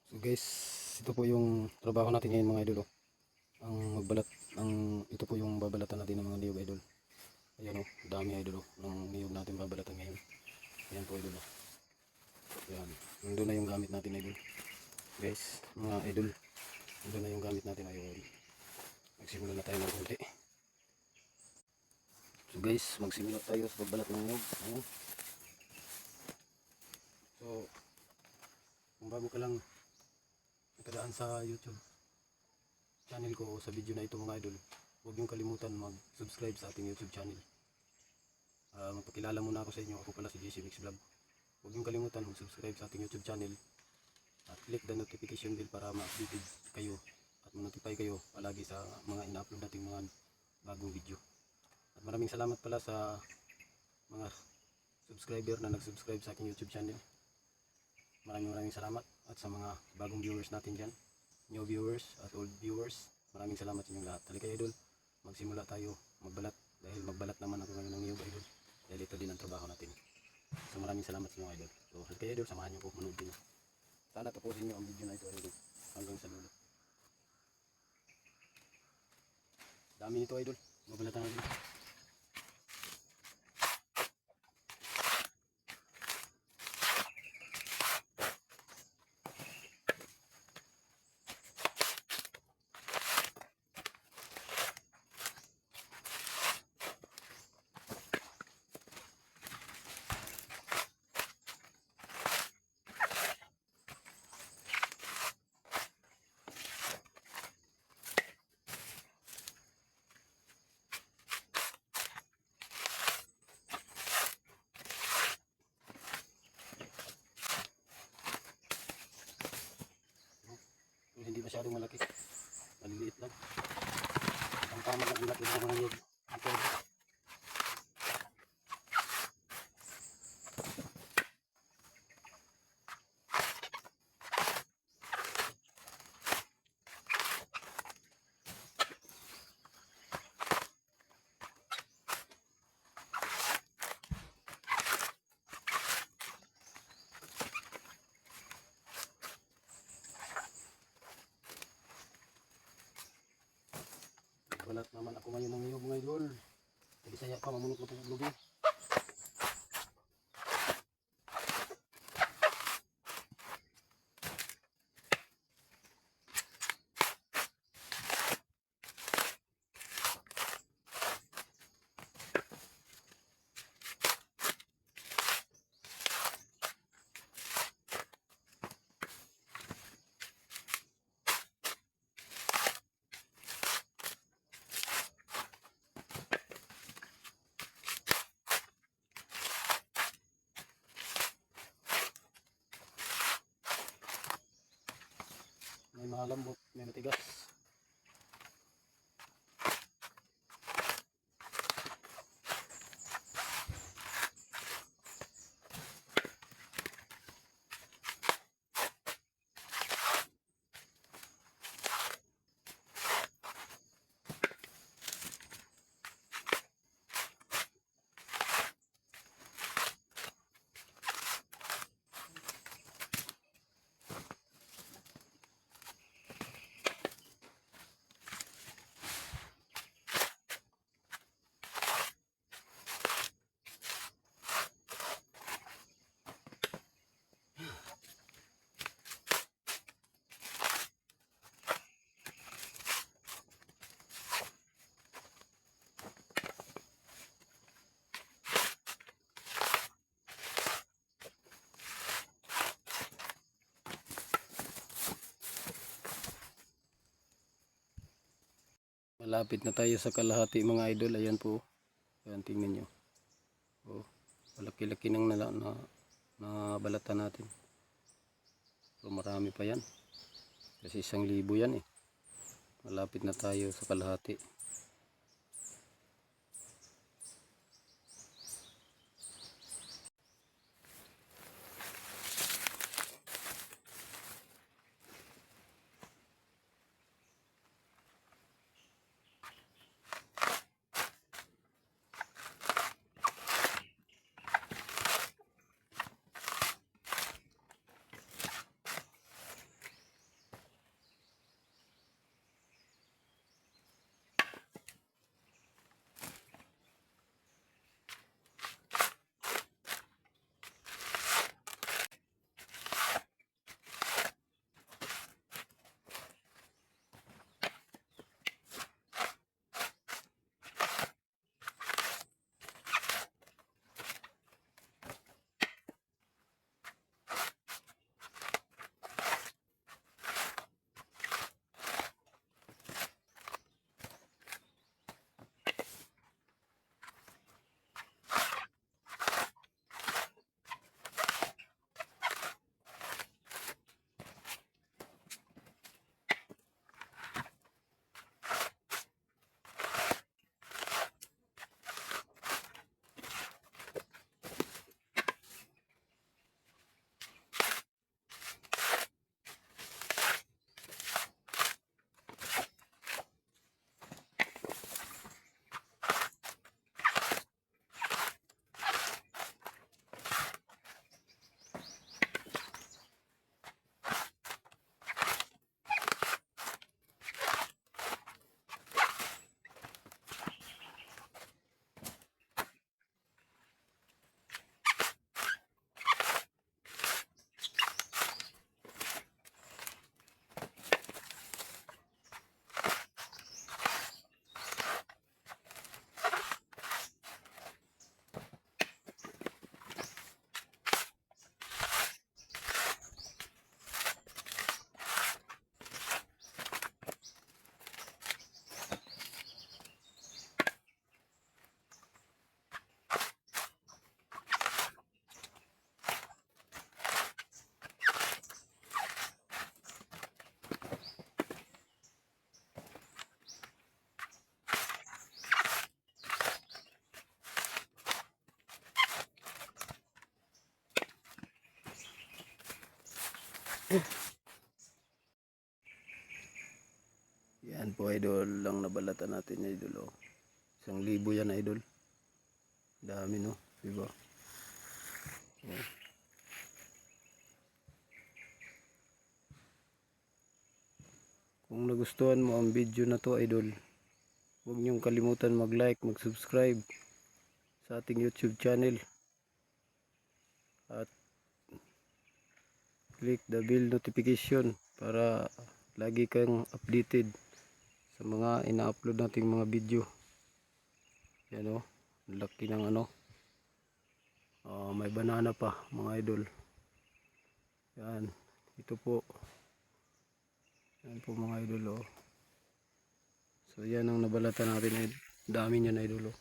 So guys, ito po yung trabaho natin ngayon mga idol. Ang magbalat, ito po yung babalatan natin ng mga niyog idol. Ayan dami idol ng niyog natin babalatan ngayon. Ayan po idol. Ayan, nandun na yung gamit natin idol. Guys, mga idol, nandun na yung gamit natin ayun. Magsimula na tayo ng konti. So guys, magsimula tayo sa pagbalat ng niyog. Ayan. So, kung bago ka lang nakadaan sa YouTube channel ko sa video na ito mga idol, huwag niyong kalimutan mag-subscribe sa ating YouTube channel. Magpakilala muna ako sa inyo, ako pala si JC Mix Vlog. Huwag niyong kalimutan mag-subscribe sa ating YouTube channel at click the notification bell para ma-updated kayo at ma-notify kayo palagi sa mga ina-upload nating mga bagong video. At maraming salamat pala sa mga subscriber na nag-subscribe sa aking YouTube channel. Maraming salamat, at sa mga bagong viewers natin dyan, new viewers at old viewers, maraming salamat sa inyong lahat. Halika idol, magsimula tayo magbalat, dahil magbalat naman ako ngayon ng niyog idol, dahil ito din ang trabaho natin. So maraming salamat sa inyo idol. So halika idol, samahan niyo po, manood din. Sana tapusin niyo ang video na ito idol hanggang sa dulo. Dami nito idol, mabalatan natin. Hindi masyadong malaki, maliliit lang. Ang tama lang ang laki ng mga niyog. Okay. Balat naman ako ngayon ng niyog mga idol. Hindi saya pa mamunot na paglubi. May malambot, may matigas. Malapit na tayo sa kalahati mga idol. Ayan po. Ayan, tingnan nyo. Oh, malaki-laki nang nabalatan natin. So marami pa yan. Kasi 1,000 yan eh. Malapit na tayo sa kalahati. Yan po idol, lang nabalatan natin idol. Oh. 1,000 yan idol. Dami no, diba? Oh. Kung nagustuhan mo ang video na to idol, huwag niyong kalimutan mag-like, mag-subscribe sa ating YouTube channel. At click the bell notification para lagi kang updated sa mga ina-upload nating mga video. Yan o, laki ng ano. May banana pa mga idol. Yan, ito po. Yan po mga idol oh. So yan ang nabalatan natin. Dami niyan idol oh.